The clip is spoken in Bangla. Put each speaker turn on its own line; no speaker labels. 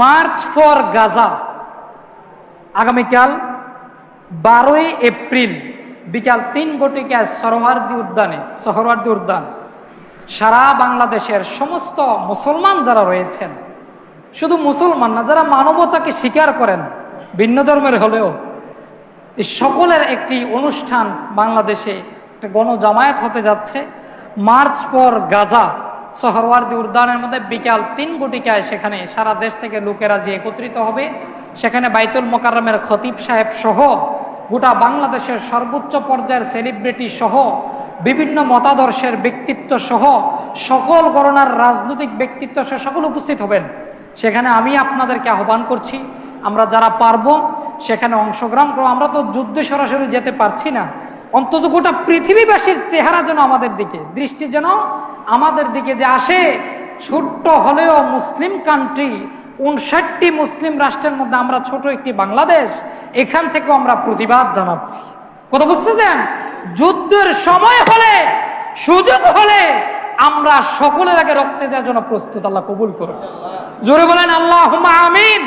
মার্চ ফর গাজা আগামীকাল 12 এপ্রিল বিকাল 3 ঘটিকায় সোহরাওয়ার্দী উদ্যান সারা বাংলাদেশের সমস্ত মুসলমান যারা রয়েছেন, শুধু মুসলমান না, যারা মানবতাকে স্বীকার করেন ভিন্ন ধর্মের হলেও, এই সকলের একটি অনুষ্ঠান বাংলাদেশে একটা গণজামায়াত হতে যাচ্ছে। মার্চ ফর গাজা সোহরাওয়ার্দী উদ্যানের মধ্যে বিকাল 3 ঘটিকায় সেখানে সারা দেশ থেকে লোকেরা যে একত্রিত হবে, সেখানে বাইতুল মোকাররমের খতিব সাহেব সহ গোটা বাংলাদেশের সর্বোচ্চ পর্যায়ের সেলিব্রিটি সহ বিভিন্ন মতাদর্শের ব্যক্তিত্ব সহ সকল গণনার রাজনৈতিক ব্যক্তিত্ব সহ সকল উপস্থিত হবেন। সেখানে আমি আপনাদেরকে আহ্বান করছি, আমরা যারা পারবো সেখানে অংশগ্রহণ করব। আমরা তো যুদ্ধে সরাসরি যেতে পারছি না, অন্তত গোটা পৃথিবীবাসীর চেহারা যেন আমাদের দিকে, দৃষ্টি যেন আমাদের দিকে যে আসে। ছোট্ট হলেও মুসলিম কান্ট্রি, 59টি মুসলিম রাষ্ট্রের মধ্যে আমরা ছোট একটি বাংলাদেশ, এখান থেকেও আমরা প্রতিবাদ জানাচ্ছি। কথা বুঝতেছেন? যুদ্ধের সময় হলে, সুযোগ হলে আমরা সকলের আগে রক্তে দেওয়ার জন্য প্রস্তুত। আল্লাহ কবুল করুন। জোরে বলেন আল্লাহুম্মা আমিন।